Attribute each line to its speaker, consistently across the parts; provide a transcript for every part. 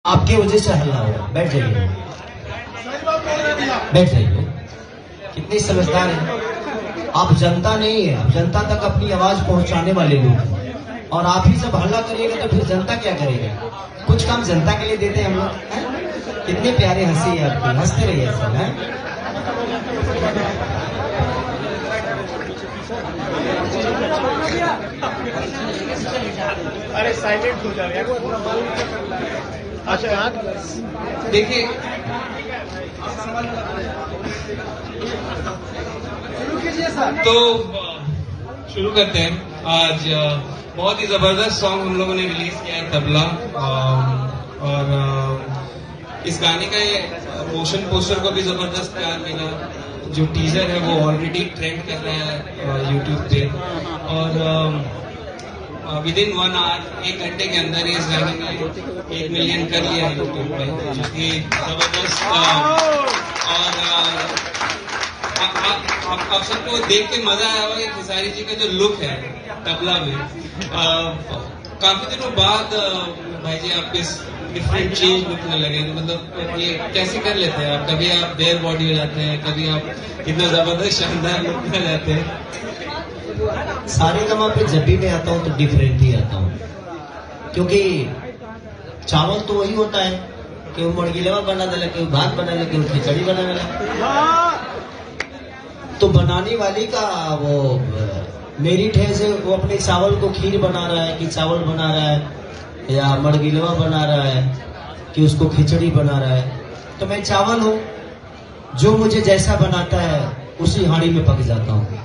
Speaker 1: आपकी वजह से हल्ला हो रहा है। बैठ जाइए, बैठ जाइए। कितने समझदार हैं आप। जनता नहीं है, आप जनता तक अपनी आवाज पहुंचाने वाले लोग हैं। और आप ही जब हल्ला करिएगा तो फिर जनता क्या करेगा। कुछ काम जनता के लिए देते हैं हम लोग। कितने प्यारे हंसी है आपकी, हंसते रहिए सब है।
Speaker 2: अरे साइलेंट हो जाएगा। अच्छा
Speaker 3: देखिए, तो शुरू करते हैं। आज बहुत ही जबरदस्त सॉन्ग हम लोगों ने रिलीज किया है, तबला। और इस गाने का ये मोशन पोस्टर को भी जबरदस्त प्यार मिला। जो टीजर है वो ऑलरेडी ट्रेंड कर रहा है यूट्यूब पे। और विद इन 1 आवर, 1 घंटे के अंदर इस गाने ने 1 मिलियन कर लिया है यूट्यूब पे, जो कि जबरदस्त। और आप सबको देख के मजा आया होगा कि खेसारी जी का जो लुक है तबला में, काफी दिनों बाद भाई जी आप इस डिफरेंट चेंज दिखने लगे। मतलब ये कैसे कर लेते हैं आप? कभी आप बेयर बॉडी हो जाते हैं, कभी आप इतना जबरदस्त शानदार लुक में जाते हैं।
Speaker 1: सारे गमा पे जब भी मैं आता हूँ तो डिफरेंट ही आता हूँ, क्योंकि चावल तो वही होता है कि वो मुर्गीलेवा बना दे, कि वो भात बना दे, कि वो खिचड़ी बना दे। तो बनाने वाली का वो मेरिट है से वो अपने चावल को खीर बना रहा है, कि चावल बना रहा है, या मुर्गीलेवा बना रहा है, कि उसको खिचड़ी बना रहा है। तो मैं चावल हूँ, जो मुझे जैसा बनाता है उसी हांडी में पक जाता हूँ।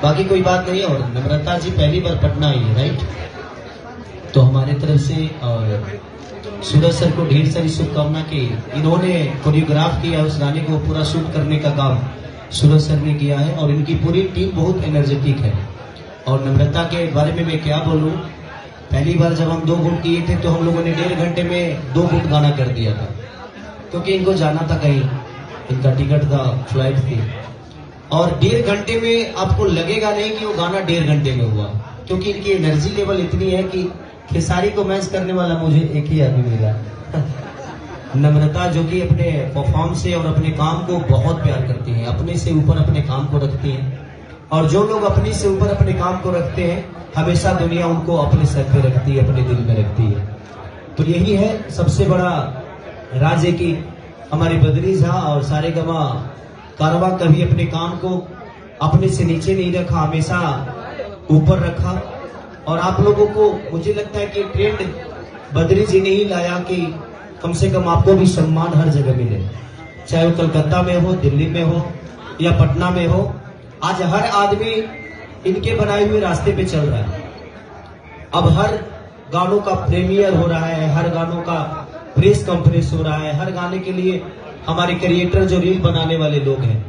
Speaker 1: बाकी कोई बात नहीं। और नम्रता जी पहली बार पटना आई है, राइट? तो हमारे तरफ से और सूरज सर को ढेर सारी शुभकामना की। इन्होंने कोरियोग्राफ किया उस गाने को, पूरा शूट करने का काम सूरज सर ने किया है। और इनकी पूरी टीम बहुत एनर्जेटिक है। और नम्रता के बारे में मैं क्या बोलूं, पहली बार जब हम 2 गुट किए थे तो हम लोगों ने 1.5 घंटे में 2 गुट गाना कर दिया था, क्योंकि इनको जाना था कहीं, इनका टिकट था, फ्लाइट थी। और 1.5 घंटे में आपको लगेगा नहीं कि वो गाना 1.5 घंटे में हुआ, क्योंकि इनकी एनर्जी लेवल इतनी है कि खेसारी को मैच करने वाला मुझे एक ही आदमी मिला नम्रता, जो कि अपने परफॉर्म से और अपने काम को बहुत प्यार करती हैं, अपने से ऊपर अपने काम को रखती हैं। और जो लोग अपने से ऊपर अपने काम को रखते हैं, हमेशा दुनिया उनको अपने सर पे रखती है, अपने दिल में रखती है। तो यही है सबसे बड़ा राज है कि हमारे बद्री झा और सारे गमा कारवा कभी अपने काम को अपने से नीचे नहीं रखा, हमेशा ऊपर रखा। और आप लोगों को मुझे लगता है कि ट्रेंड बद्री जी ने ही लाया कि कम से कम आपको भी सम्मान हर जगह मिले, चाहे वो कलकत्ता में हो, दिल्ली में हो या पटना में हो। आज हर आदमी इनके बनाए हुए रास्ते पे चल रहा है। अब हर गानों का प्रीमियर हो रहा है, हर गानों का प्रेस कॉन्फ्रेंस हो रहा है, हर गाने के लिए हमारे क्रिएटर जो रील बनाने वाले लोग हैं,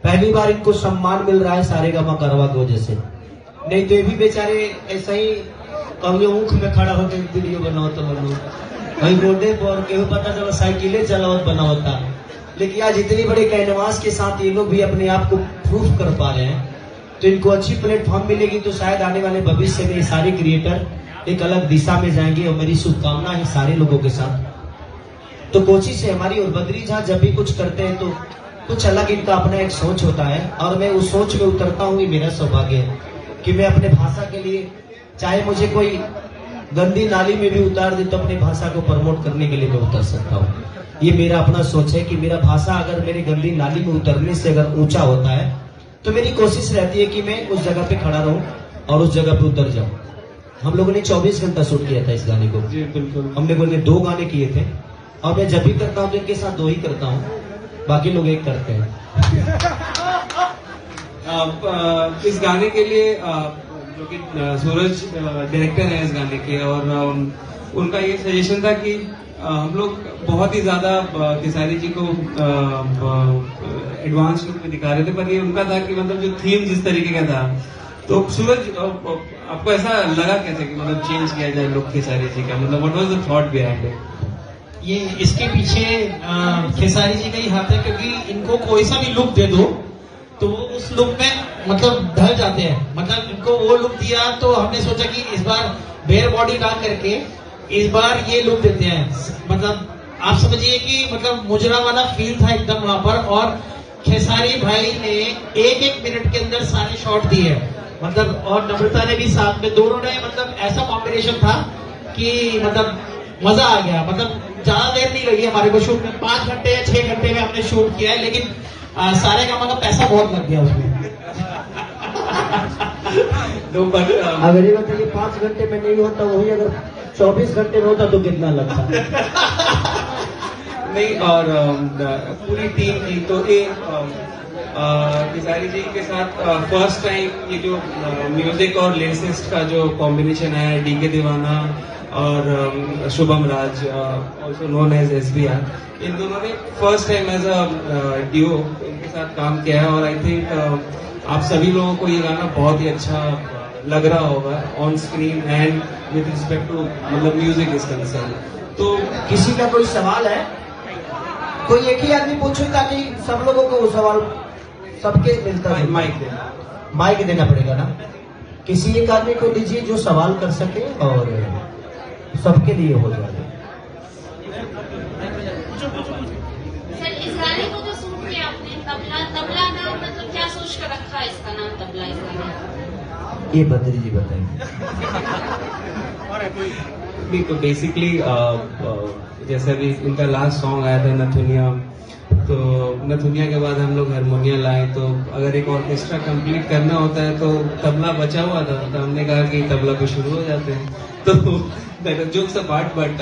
Speaker 1: पहली बार इनको सम्मान मिल रहा है सारे गामा कारवा की वजह से। नहीं तो ये भी बेचारे ऐसा ही कभी ऊख में खड़ा होकर वीडियो बनाओ तो बनो, कहीं रोडे पर केहू पता चला साइकिलें चलाओ बना होता। लेकिन आज इतनी बड़े कैनवास के साथ ये लोग भी अपने आप को प्रूफ कर पा रहे हैं, तो इनको अच्छी प्लेटफॉर्म मिलेगी। तो शायद आने वाले भविष्य में सारे क्रिएटर एक अलग दिशा में जाएंगे। और मेरी शुभकामना है सारे लोगों के साथ। तो कोशिश है हमारी, और बद्री झा जब भी कुछ करते हैं तो कुछ अलग इनका अपना एक सोच होता है, और मैं उस सोच में उतरता हूँ। ये मेरा सौभाग्य है कि मैं अपने भाषा के लिए, चाहे मुझे कोई गंदी नाली में भी उतार दे तो अपनी भाषा को प्रमोट करने के लिए मैं उतर सकता हूँ। ये मेरा अपना सोच है कि मेरा भाषा अगर मेरी गंदी नाली में उतरने से अगर ऊंचा होता है तो मेरी कोशिश रहती है कि मैं उस जगह पे खड़ा रहूं और उस जगह पे उतर जाऊं। हम लोगों ने 24 घंटा शूट किया था इस गाने को।
Speaker 3: जी बिल्कुल।
Speaker 1: हम लोगों ने 2 गाने किए थे, और मैं जब भी करता हूँ तो इनके साथ 2 ही करता हूँ, बाकी लोग 1 करते हैं।
Speaker 3: इस गाने के लिए जो कि सूरज डायरेक्टर है इस गाने के, और उनका ये सजेशन था कि हम लोग बहुत ही ज्यादा खेसारी जी को एडवांस लुक में दिखा रहे थे, पर ये उनका था कि मतलब जो थीम जिस तरीके का था, तो सूरज आपको ऐसा लगा कैसे कि मतलब चेंज किया जाए लुक खेसारी जी का? मतलब what was the thought behind it?
Speaker 4: ये इसके पीछे खेसारी जी का ही हाथ है, क्योंकि इनको कोई सा भी लुक दे दो तो वो उस लुक में मतलब ढल जाते हैं। मतलब इनको वो लुक दिया तो हमने सोचा कि इस बार बेयर बॉडी डाल करके इस बार ये लुक देते हैं, मतलब आप समझिए कि मतलब मुजरा वाला फील था एकदम वहां पर। और खेसारी भाई ने एक एक मिनट के अंदर सारे शॉट दिए, मतलब और नम्रता ने भी साथ में, दोनों ने मतलब ऐसा कॉम्बिनेशन था कि मतलब मजा आ गया। मतलब ज्यादा देर नहीं लगी हमारे को शूट में, 5 घंटे या 6 घंटे में हमने शूट किया है, लेकिन सारे का पैसा बहुत लग गया उसमें।
Speaker 3: तो पर
Speaker 1: अगर ये बताइए 5 घंटे में नहीं होता, वही अगर 24 घंटे में होता तो कितना लगता?
Speaker 3: नहीं, और पूरी टीम थी तो ये खेसारी जी के साथ फर्स्ट टाइम ये जो म्यूजिक और लिरिसिस्ट का जो कॉम्बिनेशन है, डीके दीवाना और Shubham Raj, also known as SBR, इन दोनों ने first time as a duo इनके साथ काम किया है। और आई थिंक आप सभी लोगों को ये गाना बहुत ही अच्छा लग रहा होगा on screen and with respect to मतलब म्यूजिक इज कंसर्न। तो
Speaker 1: किसी का कोई सवाल है? कोई एक ही आदमी पूछे ताकि सब लोगों को वो सवाल सबके मिलता है।
Speaker 3: माइक देना,
Speaker 1: माइक देना पड़ेगा ना। किसी एक आदमी को दीजिए जो सवाल कर सके और सबके लिए हो जाए।
Speaker 2: सर, इस गाने को जो शूट किया आपने, तबला नाम मतलब क्या सोच कर रखा है इसका नाम तबला? इस गाने
Speaker 1: ये बद्री जी बताएंगे।
Speaker 3: नहीं, तो बेसिकली जैसे अभी इनका लास्ट सॉन्ग आया था नथुनिया, तो नथुनिया के बाद हम लोग हारमोनिया लाए, तो अगर एक ऑर्केस्ट्रा कंप्लीट करना होता है तो तबला बचा हुआ था, तो हमने कहा कि तबला पे शुरू हो जाते हैं। तो jokes apart, but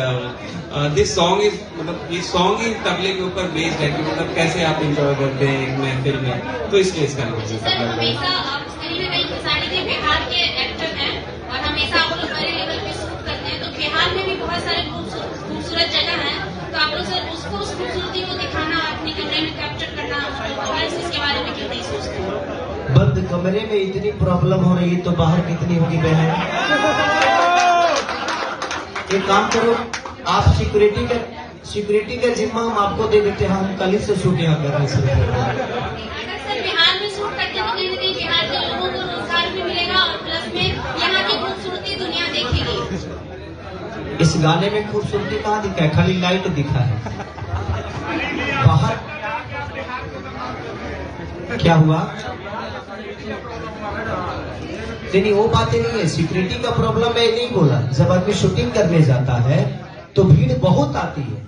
Speaker 3: this song is मतलब ये सॉन्ग ही तबले के ऊपर बेस्ड है कि मतलब कैसे आप एंजॉय करते हैं एक महफिल में, तो इसलिए इसका नाम है
Speaker 2: सर, हमेशा आप कहीं ना कहीं खेसारी जी बिहार के एक्टर हैं और हमेशा आप लोग बड़े लेवल पे शूट करते हैं, तो बिहार में भी बहुत सारे खूबसूरत जगह है, तो आप लोग सर उसको उस खूबसूरती को दिखाना, अपने कमरे में कैप्चर करना, तो इसके बारे में क्यों नहीं सोचते?
Speaker 1: बंद कमरे में इतनी प्रॉब्लम हो रही है तो बाहर कितनी होगी बहन? एक काम करो, आप सिक्योरिटी का जिम्मा हम आपको दे देते हैं, हम कल ही से शूट यहाँ करने शुरू कर देंगे।
Speaker 2: अगर सर बिहार में शूट करते हैं तो कहीं ना कहीं बिहार के लोगों को रोजगार भी मिलेगा और प्लस में यहाँ की खूबसूरती दुनिया देखेगी।
Speaker 1: इस गाने में खूबसूरती कहाँ दिखा है? खाली लाइट दिखा है। बाहर क्या हुआ? नहीं, वो बातें नहीं है। सिक्योरिटी का प्रॉब्लम मैं नहीं बोला। जब आदमी शूटिंग करने जाता है तो भीड़ बहुत आती है,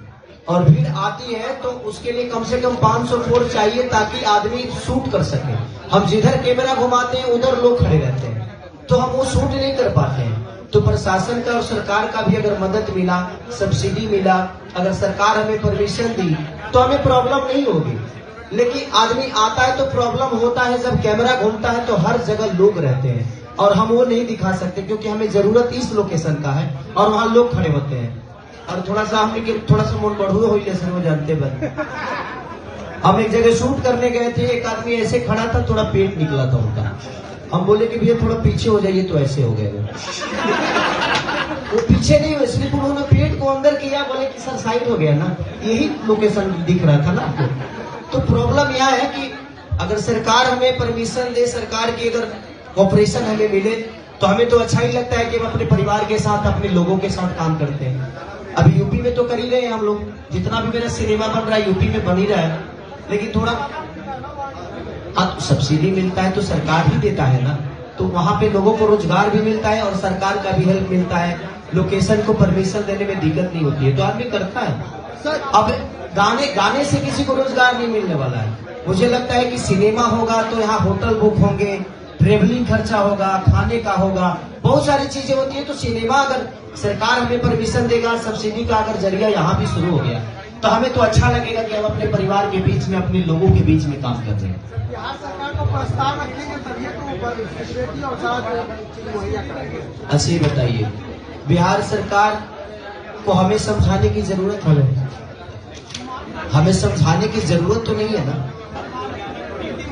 Speaker 1: और भीड़ आती है तो उसके लिए कम से कम 500 फ्लोर चाहिए ताकि आदमी शूट कर सके। हम जिधर कैमरा घुमाते हैं उधर लोग खड़े रहते हैं, तो हम वो शूट नहीं कर पाते हैं। तो प्रशासन का और सरकार का भी अगर मदद मिला, सब्सिडी मिला, अगर सरकार हमें परमिशन दी तो हमें प्रॉब्लम नहीं होगी। लेकिन आदमी आता है तो प्रॉब्लम होता है। जब कैमरा घूमता है तो हर जगह लोग रहते हैं और हम वो नहीं दिखा सकते, क्योंकि हमें जरूरत इस लोकेशन का है और वहाँ लोग खड़े होते हैं। और थोड़ा सा मन बढ़ू हो सर, वो जानते बन। हम एक जगह शूट करने गए थे, एक आदमी ऐसे खड़ा था, थोड़ा पेट निकला था उनका। हम बोले कि भैया थोड़ा पीछे हो जाइए, तो ऐसे हो गए। वो पीछे नहीं हुए, सिर्फ उन्होंने पेट को अंदर किया, बोले कि सर साइड हो गया ना, यही लोकेशन दिख रहा था ना आपको। तो प्रॉब्लम यह है कि अगर सरकार हमें परमिशन दे, सरकार की अगर ऑपरेशन हमें मिले तो हमें तो अच्छा ही लगता है कि हम अपने परिवार के साथ, अपने लोगों के साथ काम करते हैं। अभी यूपी में तो कर ही रहे हैं हम लोग, जितना भी मेरा सिनेमा बन रहा है यूपी में बन ही रहा है। लेकिन थोड़ा सब्सिडी मिलता है तो सरकार ही देता है ना, तो वहाँ पे लोगों को रोजगार भी मिलता है और सरकार का भी हेल्प मिलता है। लोकेशन को परमिशन देने में दिक्कत नहीं होती है, तो आदमी करता है। अब गाने से किसी को रोजगार नहीं मिलने वाला है। मुझे लगता है कि सिनेमा होगा तो यहाँ होटल बुक होंगे, ट्रेवलिंग खर्चा होगा, खाने का होगा, बहुत सारी चीजें होती है। तो सिनेमा अगर सरकार हमें परमिशन देगा, सब्सिडी का अगर जरिया यहाँ भी शुरू हो गया तो हमें तो अच्छा लगेगा कि हम अपने परिवार के बीच में, अपने लोगों के बीच में काम कर रहे हैं।
Speaker 5: बिहार सरकार को प्रस्ताव रखेंगे तभी तो फैसिलिटी और सारा चीज मुहैया करेंगे।
Speaker 1: अच्छी बताइए, बिहार सरकार को हमें समझाने की जरूरत है? हमें समझाने की जरूरत तो नहीं है ना।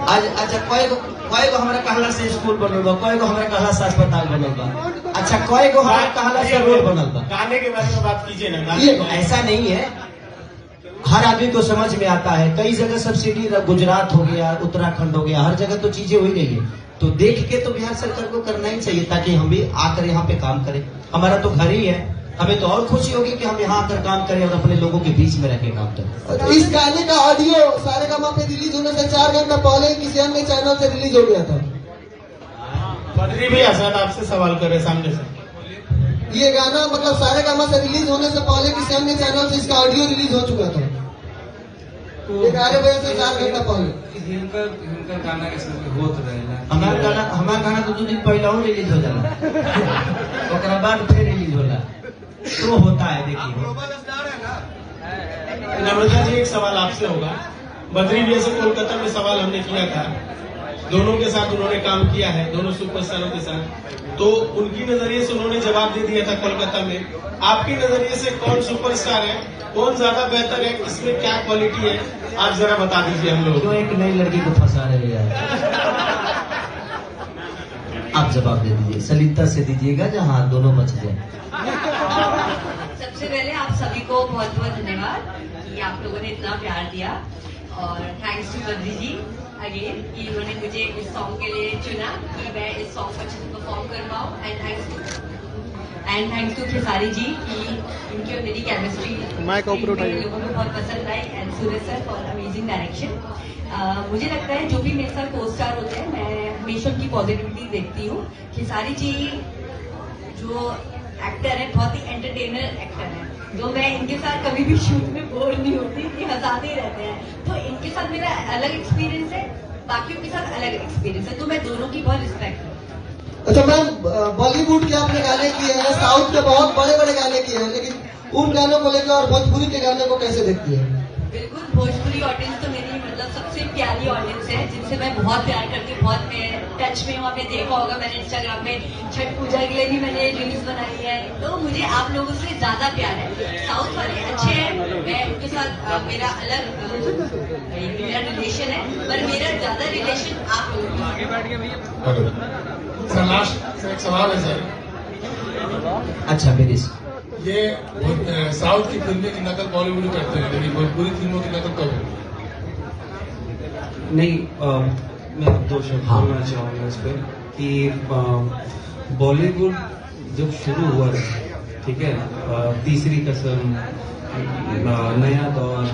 Speaker 1: आज अच्छा कोई को हमारा कहला से स्कूल बनल बा, कोई को हमारा कहला से अस्पताल बनल बा, अच्छा कोई को हमारा कहला से रोड बनल बा।
Speaker 4: गाने के बारे में बात कीजिए ना।
Speaker 1: ये ऐसा नहीं है, हर आदमी को समझ में आता है। कई जगह सब्सिडी, गुजरात हो गया, उत्तराखंड हो गया, हर जगह तो चीजें हो ही रही है। तो देख के तो बिहार सरकार को करना ही चाहिए ताकि हम भी आकर यहाँ पे काम करें। हमारा तो घर ही है, हमें तो और खुशी होगी कि हम यहाँ आकर काम करें और अपने लोगों के बीच में रह के काम करें।
Speaker 5: तो इस गाने का ऑडियो सारेगामा पे रिलीज होने से 4 घंटा पहले किसी अन्य चैनल से रिलीज हो गया था।
Speaker 4: बद्री भैया शायद आपसे सवाल करे सामने से।
Speaker 5: ये गाना मतलब सारेगामा से रिलीज होने से पहले किसी अन्य चैनल से इसका ऑडियो रिलीज हो चुका था। 11 बजे से 4 घंटा पहले
Speaker 3: हिंकर गाना के संग होत रहेला।
Speaker 1: हमारा गाना तो 2 दिन पहले रिलीज हो जाला, ओकरा बाद फिर रिलीज होला, तो होता है। देखिए
Speaker 4: नम्रता जी, एक सवाल आपसे होगा। बद्री भैया से कोलकाता में सवाल हमने किया था, दोनों के साथ उन्होंने काम किया है, दोनों सुपरस्टारों के साथ, तो उनकी नजरिए से उन्होंने जवाब दे दिया था कोलकाता में। आपकी नजरिए से कौन सुपरस्टार है, कौन ज्यादा बेहतर है, इसमें क्या क्वालिटी है, आप जरा बता दीजिए हम लोग।
Speaker 1: क्यों एक नई लड़की को फंसा रहे हैं? आप जवाब दे दीजिए, सलीता से दीजिएगा जहाँ दोनों बच जाए।
Speaker 2: सबसे पहले आप सभी को बहुत बहुत धन्यवाद कि आप लोगों ने इतना प्यार दिया, और thanks to Badri ji again कि उन्होंने मुझे इस सॉन्ग के लिए चुना कि मैं इस सॉन्ग को अच्छे से परफॉर्म कर पाऊँ। And thanks to Khesari ji कि इनकी और मेरी केमिस्ट्री लोगों को बहुत पसंद आई, and Suraj sir for amazing direction. मुझे लगता है जो भी मेरे साथ को स्टार होते हैं, मैं हमेशा उनकी पॉजिटिविटी देखती हूँ। खेसारी जी जो एक्टर है, बहुत ही एंटरटेनर एक्टर है, जो मैं इनके साथ कभी भी शूट में बोर नहीं होती, कि हंसाते ही रहते हैं। तो इनके साथ मेरा अलग एक्सपीरियंस है, बाकियों के साथ अलग एक्सपीरियंस है, तो मैं दोनों की बहुत रिस्पेक्ट करती हूँ।
Speaker 5: अच्छा मैम, बॉलीवुड के आपने गाने किए हैं, साउथ के बहुत बड़े बड़े गाने किए हैं, लेकिन उन गानों को लेकर और भोजपुरी के गाने को कैसे देखती है?
Speaker 2: बिल्कुल, भोजपुरी ऑडियंस तो मेरी मतलब सबसे प्यारी ऑडियंस है, जिनसे मैं बहुत प्यार करती हूँ, बहुत मैं टच में हूँ। आपने देखा होगा मैंने इंस्टाग्राम पे छठ पूजा के लिए भी मैंने रील्स बनाई है, तो मुझे आप लोगों से ज्यादा प्यार है। साउथ वाले अच्छे हैं, मैं उनके साथ मेरा अलग मेरा रिलेशन है, पर मेरा ज्यादा रिलेशन आप लोगों के
Speaker 6: सर लास्ट एक सवाल है सर।
Speaker 1: अच्छा मेरी
Speaker 6: ये साउथ की फिल्में की नकल बॉलीवुड करते हैं, लेकिन भोजपुरी फिल्मों की नकल कब होगी?
Speaker 3: नहीं, मैं 2 शब्द बोलना चाहूँगा इस पर कि बॉलीवुड जब शुरू हुआ था, ठीक है, तीसरी कसम, नया दौर,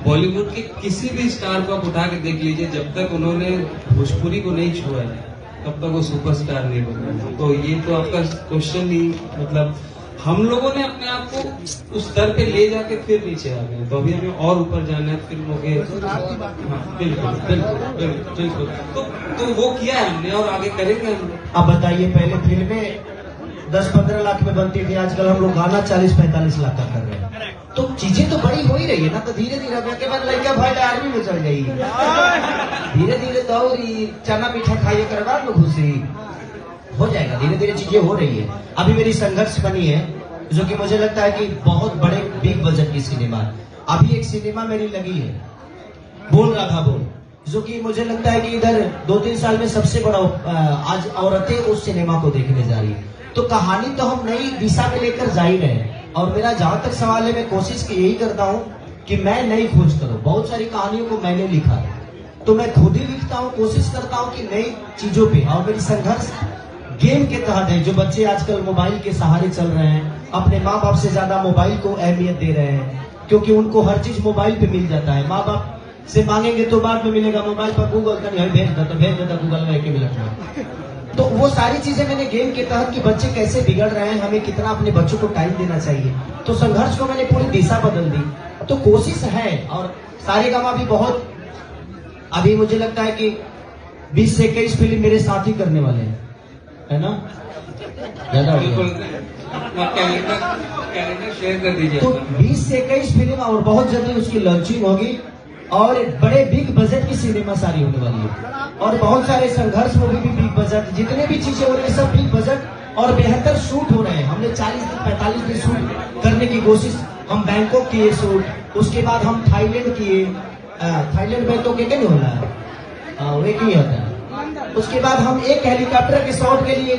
Speaker 3: बॉलीवुड के किसी भी स्टार को आप उठा के देख लीजिए, जब तक उन्होंने भोजपुरी को नहीं छुआ है तब तक वो सुपरस्टार नहीं बना। तो ये तो आपका क्वेश्चन ही, मतलब हम लोगों ने अपने आप को उस स्तर पे ले जाके फिर नीचे आ गए, तो अभी हमें और ऊपर जाना है फिल्मों के। हाँ, बिल्कुल। तो वो किया है हमने और आगे करेंगे हम।
Speaker 1: अब बताइए, पहले फिल्में 10-15 लाख में बनती थी, आजकल हम लोग गाना 40-45 लाख का कर रहे हैं। तो चीजें तो बड़ी हो ही रही है ना, तो धीरे धीरे अब के बाद लड़का भाई आर्मी में चल जाएगी, धीरे धीरे दौड़ी चना मीठा खाइए कर बाद में घुसी हो जाएगा। धीरे धीरे चीजें हो रही है। अभी मेरी संघर्ष बनी है, जो कि मुझे लगता है कि बहुत बड़े बिग बजट की सिनेमा। अभी एक सिनेमा मेरी लगी है, बोल रहा था बोल, जो कि मुझे लगता है कि इधर 2-3 साल में सबसे बड़ा आज औरतें उस सिनेमा को देखने जा रही है। तो कहानी तो हम नई दिशा में लेकर जा ही रहे हैं, और मेरा जहां तक सवाल है, मैं कोशिश की यही करता हूं कि मैं नई खोज करूं। बहुत सारी कहानियों को मैंने लिखा है, तो मैं खुद ही लिखता हूं, कोशिश करता हूं कि नई चीजों पे। और मेरी संघर्ष गेम के तहत है। जो बच्चे आजकल मोबाइल के सहारे चल रहे हैं, अपने माँ बाप से ज्यादा मोबाइल को अहमियत दे रहे हैं, क्योंकि उनको हर चीज मोबाइल पे मिल जाता है। माँ बाप से मांगेंगे तो बाद में मिलेगा, मोबाइल पर गूगल का नहीं भेज देता गूगल में 1 मिनट में। तो वो सारी चीजें मैंने गेम के तहत कि बच्चे कैसे बिगड़ रहे हैं, हमें कितना अपने बच्चों को टाइम देना चाहिए, तो संघर्ष को मैंने पूरी दिशा बदल दी। तो कोशिश है, और सारेगामा भी बहुत, अभी मुझे लगता है कि 20 से 21 फिल्म मेरे साथ ही करने वाले हैं, है ना? ज्यादा
Speaker 3: कैलेंडर शेयर कर दीजिए।
Speaker 1: तो 20 से 21 फिल्म और बहुत जल्दी उसकी लॉन्चिंग होगी, और बड़े बिग बजट की सिनेमा सारी होने वाली है, और बहुत सारे संघर्ष मूवी भी बिग बजट, जितने भी चीजें हो रही है सब बिग बजट और बेहतर शूट हो रहे हैं। हमने 40-45 दिन शूट करने की कोशिश, हम बैंकॉक किए शूट, उसके बाद हम थाईलैंड किए, थाईलैंड में तो क्या नहीं हो रहा है, वो एक ही होता है। उसके बाद हम एक हेलीकॉप्टर के शॉट के लिए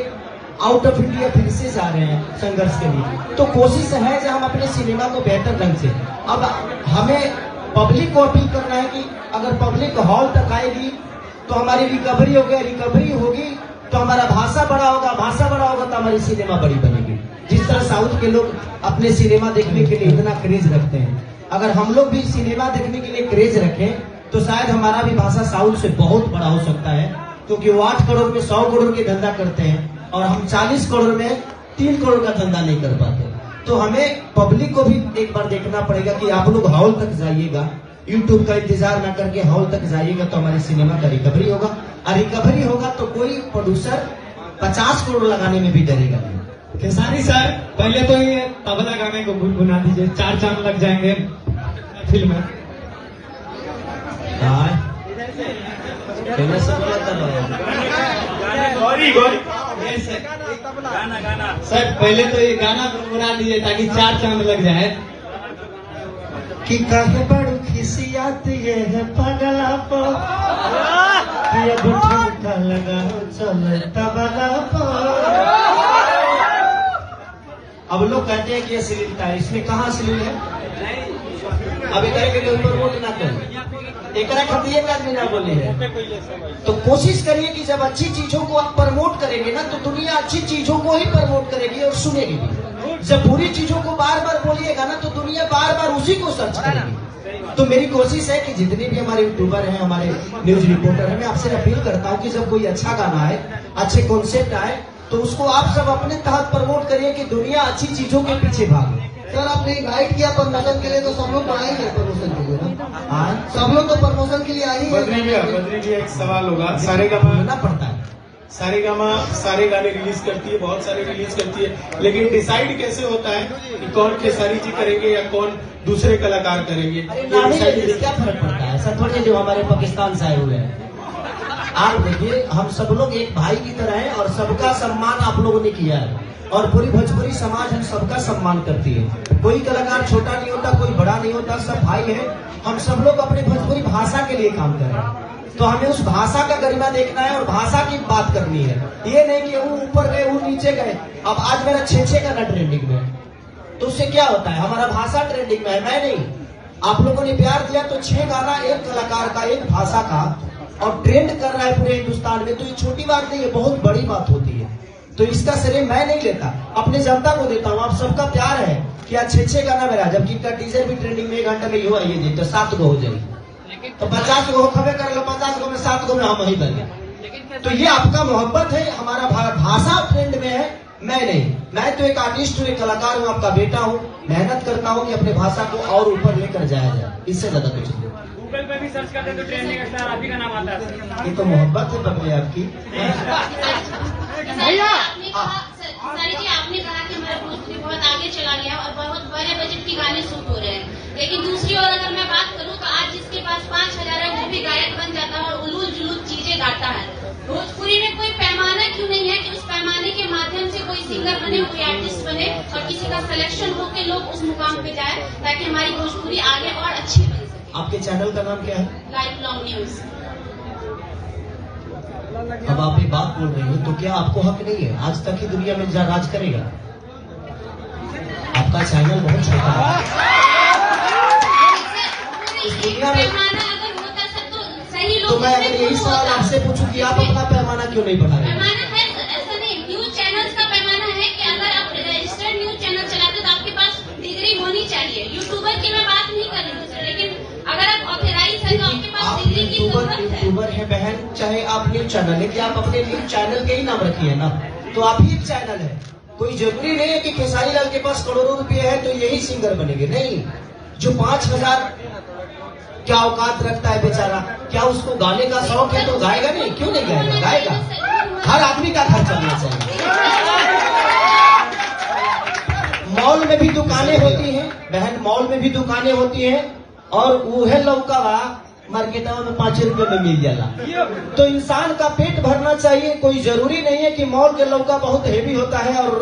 Speaker 1: आउट ऑफ इंडिया फिर से जा रहे हैं संघर्ष के लिए। तो कोशिश है जो हम अपने सिनेमा को बेहतर ढंग से, अब हमें पब्लिक को अपील करना है कि अगर पब्लिक हॉल तक आएगी तो हमारी रिकवरी होगी तो हमारा भाषा बड़ा होगा तो हमारी सिनेमा बड़ी बनेगी। जिस
Speaker 4: तरह साउथ के लोग अपने सिनेमा देखने के लिए इतना क्रेज रखते हैं, अगर हम लोग भी सिनेमा देखने के लिए क्रेज रखें तो शायद हमारा भी भाषा साउथ से बहुत बड़ा हो सकता है, क्योंकि वो 8 करोड़ में 100 करोड़ के धंधा करते हैं और हम 40 करोड़ में 3 करोड़ का धंधा नहीं कर पाते। तो हमें पब्लिक को भी एक बार देखना पड़ेगा कि आप लोग हॉल तक जाइएगा, यूट्यूब का इंतजार ना करके हॉल तक जाइएगा तो हमारे सिनेमा का रिकवरी होगा, और रिकवरी होगा तो कोई प्रोड्यूसर 50 करोड़ लगाने में भी डरेगा नहीं।
Speaker 7: खेसारी सर, पहले तो ये तबला गाने को गुनगुना दीजिए, 4 चांद लग जाएंगे फिल्म में। सर पहले तो ये गाना गुनगुना दीजिए ताकि 4 चांद लग जाए।
Speaker 4: कि कहे बड़ू खिसियात ये है पगला पो, ये ठुमका लगा चल तबला पो। अब लोग कहते हैं कि ये अश्लीलता है, इसमें कहाँ अश्लील है? अब एक के ऊपर वोट ना करें, एक खतिए का बिना बोले है। तो कोशिश करिए कि जब अच्छी चीजों को आप प्रमोट करेंगे ना तो दुनिया अच्छी चीजों को ही प्रमोट करेगी और सुनेगी भी। जब बुरी चीजों को बार बार बोलिएगा ना तो दुनिया बार बार उसी को सर्च करेगी। तो मेरी कोशिश है कि जितने भी हमारे यूट्यूबर हैं, हमारे न्यूज रिपोर्टर हैं, मैं आपसे अपील करता हूँ कि जब कोई अच्छा गाना आए, अच्छे कॉन्सेप्ट आए तो उसको आप सब अपने तहत प्रमोट करिए कि दुनिया अच्छी चीजों के पीछे भागे।
Speaker 5: सर आपने इनवाइट किया प्रमोशन के लिए तो सब लोग तो आएंगे प्रमोशन के लिए ना, सब लोग तो प्रमोशन के लिए आएंगे।
Speaker 7: बद्री भी एक सवाल होगा, सारेगामा
Speaker 4: बोलना पड़ता है।
Speaker 7: सारेगामा सारे गाने रिलीज करती है, बहुत सारे रिलीज करती है, लेकिन डिसाइड कैसे होता है कि कौन खेसारी जी करेंगे या कौन दूसरे कलाकार करेंगे?
Speaker 4: क्या फर्क पड़ता है? ऐसा थोड़ी जो हमारे पाकिस्तान से आए हुए हैं। आप देखिए, हम सब लोग एक भाई की तरह हैं और सबका सम्मान आप लोगों ने किया है और पूरी भोजपुरी समाज हम सबका सम्मान करती है। कोई कलाकार छोटा नहीं होता, कोई बड़ा नहीं होता, सब भाई है। हम सब लोग अपनी भोजपुरी भाषा के लिए काम कर रहे हैं, तो हमें उस भाषा का गरिमा देखना है और भाषा की बात करनी है। ये नहीं कि वो ऊपर गए वो नीचे गए। अब आज मेरा 6 गाना ट्रेंडिंग में, तो उससे क्या होता है? हमारा भाषा ट्रेंडिंग में है, मैं नहीं। आप लोगों ने प्यार दिया तो 6 गाना एक कलाकार का, एक भाषा का, और ट्रेंड कर रहा है पूरे हिंदुस्तान में, तो ये छोटी बात नहीं है, बहुत बड़ी बात होती है। तो इसका श्रेय मैं नहीं लेता, अपने जनता को देता हूँ। आप सबका प्यार है कि आज 6 गाना मेरा, जबकि इनका टीजर भी ट्रेंडिंग में 1 घंटे में युवा ये जी तो 7 गो हो जाएगी, तो 50 गो खबे कर लो, 50 गो में 7 गो में हम वही बने। तो ये आपका मोहब्बत है, हमारा भाषा ट्रेंड में है, मैं नहीं। मैं तो एक आर्टिस्ट हूँ, एक कलाकार हूँ, आपका बेटा हूँ, मेहनत करता हूँ कि अपने भाषा को और ऊपर लेकर जाया जाए, इससे ज्यादा कुछ नहीं।
Speaker 8: गूगल पे भी सर्च करते तो ट्रेंडिंग स्टार आप ही का नाम आता है।
Speaker 4: ये तो मोहब्बत है बबली आपकी।
Speaker 2: खेसारी जी, आपने कहा कि हमारा भोजपुरी बहुत आगे चला गया और बहुत बड़े बजट के गाने शूट हो रहे हैं, लेकिन दूसरी ओर अगर मैं बात करूं तो आज जिसके पास 5,000 है वो भी गायक बन जाता है और उलूल जुलूल चीजें गाता है। भोजपुरी में कोई पैमाना क्यों नहीं है कि उस पैमाने के माध्यम से कोई सिंगर बने, कोई आर्टिस्ट बने और किसी का सिलेक्शन हो के लोग उस मुकाम पे जाए ताकि हमारी भोजपुरी आगे और अच्छी बन सके।
Speaker 4: आपके चैनल का नाम क्या है?
Speaker 2: Life long news.
Speaker 4: अब आप एक बात बोल रही हो तो क्या आपको हक नहीं है? आज तक ही दुनिया में राज करेगा। आपका चैनल बहुत छोटा है, इस दुनिया में। तो मैं अगर यही सवाल आपसे पूछूं कि आप अपना पैमाना क्यों नहीं बढ़ा रहे?
Speaker 2: पैमाना है ऐसा नहीं, न्यूज चैनल्स का पैमाना है कि अगर आप रजिस्टर्ड न्यूज चैनल चलाते तो आपके पास डिग्री होनी चाहिए। यूट्यूबर की मैं बात नहीं कर रही हूँ सर, लेकिन अगर आप ऑथराइज है तो आपके पास डिग्री की जरूरत है।
Speaker 4: यूट्यूबर है बहन, चाहे आप न्यूज चैनल है, कि आप अपने न्यूज चैनल के ही नाम रखिए ना, तो आप ही एक चैनल है। कोई जरूरी नहीं है कि खेसारी लाल के पास करोड़ों रुपए है तो यही सिंगर बनेंगे, नहीं। जो 5,000 क्या औकात रखता है बेचारा, क्या उसको गाने का शौक है तो गाएगा नहीं? क्यों नहीं गाएगा? गाएगा। हर आदमी का घर चलना चाहिए। मॉल में भी दुकानें होती हैं बहन, मॉल में भी दुकानें होती हैं और वो है लौकावा मार्केटवा में 5 रुपए में मिल जाला। तो इंसान का पेट भरना चाहिए। कोई जरूरी नहीं है कि मॉल के लौका बहुत हेवी होता है और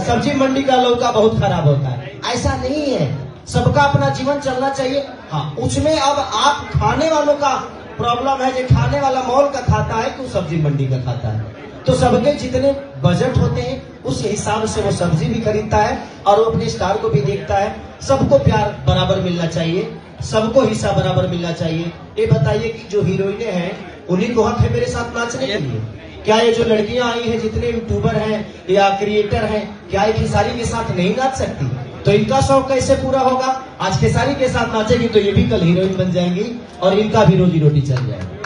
Speaker 4: सब्जी मंडी का लौका बहुत खराब होता है, ऐसा नहीं है। सबका अपना जीवन चलना चाहिए। हाँ, उसमें अब आप खाने वालों का प्रॉब्लम है, जो खाने वाला मॉल का खाता है कि सब्जी मंडी का खाता है। तो सबके जितने बजट होते हैं उस हिसाब से वो सब्जी भी खरीदता है और वो अपने स्टार को भी देखता है। सबको प्यार बराबर मिलना चाहिए, सबको हिस्सा बराबर मिलना चाहिए। ये बताइए कि जो हीरोइनें हैं उन्हीं को हक है मेरे साथ नाचने के लिए?
Speaker 1: क्या ये जो लड़कियां आई हैं, जितने यूट्यूबर हैं या क्रिएटर हैं, क्या ये खेसारी के साथ नहीं नाच सकती? तो इनका शौक कैसे पूरा होगा? आज खेसारी के साथ नाचेगी तो ये भी कल हीरोइन बन जाएंगी और इनका भी रोजी रोटी चल जाएगी।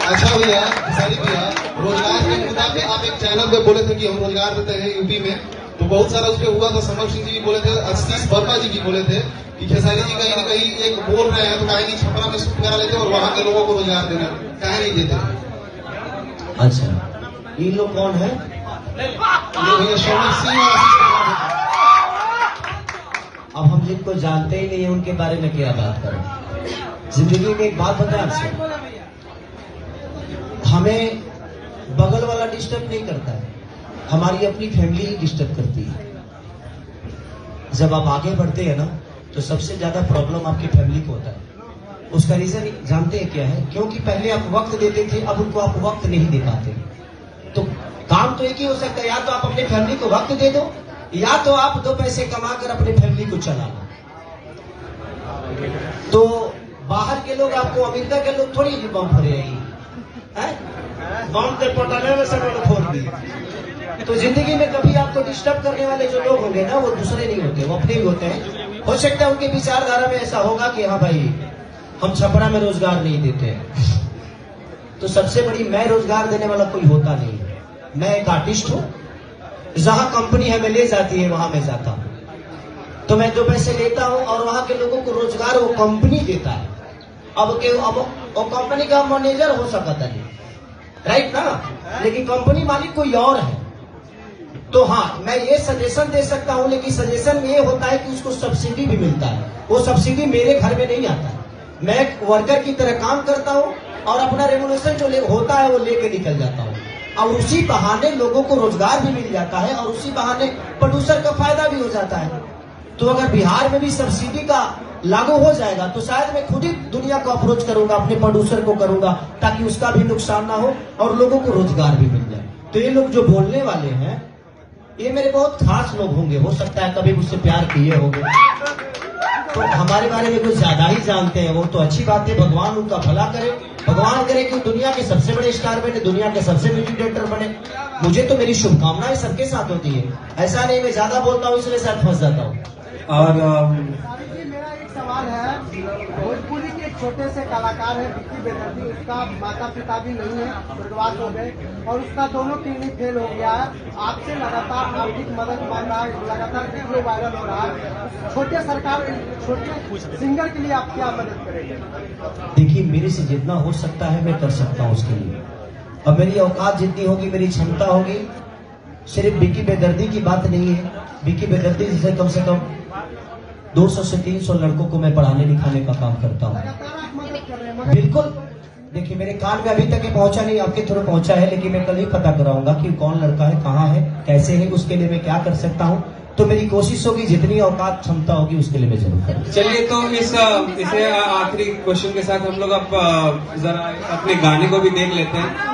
Speaker 9: अच्छा भैया, खेसारी भैया, रोजगार के मुद्दा पे आप एक चैनल पे बोले थे कि हम रोजगार देते हैं यूपी में, तो बहुत सारा उस पर हुआ था। समर सिंह जी भी बोले थे, आशीष वर्मा जी भी बोले थे कि खेसारी जी कहीं न कहीं एक बोल रहे हैं तो कहीं नहीं छपरा में शूट करा लेते और वहाँ के लोगों को रोजगार देना कहीं नहीं देते।
Speaker 1: अच्छा, ये लोग कौन है?
Speaker 9: ये भैया सोमर सिंह और आशीष वर्मा जी।
Speaker 1: अब हम जिनको जानते ही नहीं है उनके बारे में क्या बात करें? जिंदगी में एक बात बताएं आपसे, हमें बगल वाला डिस्टर्ब नहीं करता है, हमारी अपनी फैमिली ही डिस्टर्ब करती है। जब आप आगे बढ़ते हैं ना तो सबसे ज्यादा प्रॉब्लम आपकी फैमिली को होता है। उसका रीजन जानते हैं क्या है? क्योंकि पहले आप वक्त देते थे, अब उनको आप वक्त नहीं दे पाते। तो काम तो एक ही हो सकता है, या तो आप अपनी फैमिली को वक्त दे दो, या तो आप 2 पैसे कमाकर अपनी फैमिली को चला लो। तो बाहर के लोग आपको, अमेरिका के लोग थोड़ी ही बम फोड़े बम के पटाने में सब लोग फोड़ दिए। तो जिंदगी में कभी आपको डिस्टर्ब करने वाले जो लोग होंगे ना, वो दूसरे नहीं होते, वो अपने ही होते हैं। हो सकता है उनके विचारधारा में ऐसा होगा कि हाँ भाई, हम छपरा में रोजगार नहीं देते हैं। तो सबसे बड़ी, मैं रोजगार देने वाला कोई होता नहीं है। मैं एक आर्टिस्ट हूं, जहां कंपनी हमें ले जाती है वहां मैं जाता हूं, तो मैं 2 पैसे लेता हूं और वहां के लोगों को रोजगार वो कंपनी देता है। अब वो कंपनी का मैनेजर हो सकता है, राइट ना, लेकिन कंपनी मालिक कोई और है। तो हाँ, मैं ये सजेशन दे सकता हूं, लेकिन सजेशन में ये होता है कि उसको सब्सिडी भी मिलता है। वो सब्सिडी मेरे घर में नहीं आता है। मैं एक वर्कर की तरह काम करता हूं और अपना रेगुलेशन जो होता है वो लेके निकल जाता हूं, और उसी बहाने लोगों को रोजगार भी मिल जाता है और उसी बहाने प्रोड्यूसर का फायदा भी हो जाता है। तो अगर बिहार में भी सब्सिडी का लागू हो जाएगा तो शायद मैं खुद ही दुनिया को अप्रोच करूंगा, अपने प्रोड्यूसर को करूंगा, ताकि उसका भी नुकसान ना हो और लोगों को रोजगार भी मिल जाए। तो ये लोग जो बोलने वाले हैं, ये मेरे बहुत खास लोग होंगे, हो सकता है कभी मुझसे प्यार किए होंगे, तो हमारे बारे में कुछ ज्यादा ही जानते हैं। वो तो अच्छी बात है, भगवान उनका भला करे, भगवान करे कि दुनिया के सबसे बड़े स्टार बने, दुनिया के सबसे म्यूजिक डायरेक्टर बने। मुझे तो मेरी शुभकामनाएं सबके साथ होती है, ऐसा नहीं मैं ज्यादा बोलता हूँ इसलिए शायद फंस जाता हूँ।
Speaker 5: और मेरा एक सवाल है, भोजपुरी के एक छोटे से कलाकार है विक्की बेदर्दी, उसका माता पिता भी नहीं है, स्वर्गवास हो गए, और उसका दोनों किडनी फेल हो गया है। आपसे लगातार आर्थिक मदद मांग रहा है, लगातार वीडियो वायरल हो रहा है। छोटे सिंगर के लिए आप क्या मदद करेंगे?
Speaker 1: देखिए, मेरे से जितना हो सकता है मैं कर सकता हूँ उसके लिए। अब मेरी औकात जितनी होगी, मेरी क्षमता होगी। सिर्फ विक्की बेदर्दी की बात नहीं है, विक्की बेदर्दी जिसे कम से कम 200 से 300 लड़कों को मैं पढ़ाने लिखाने का काम करता हूँ। बिल्कुल, देखिए मेरे कान में अभी तक ये पहुंचा नहीं, आपके थ्रू पहुंचा है, लेकिन मैं कल ही पता कराऊंगा कि कौन लड़का है, कहाँ है, कैसे है, उसके लिए मैं क्या कर सकता हूँ। तो मेरी कोशिश होगी, जितनी औकात क्षमता होगी उसके लिए मैं जरूर करूँगा।
Speaker 3: चलिए, तो इसे आखिरी क्वेश्चन के साथ हम लोग अब जरा अपने गाने को भी देख लेते हैं।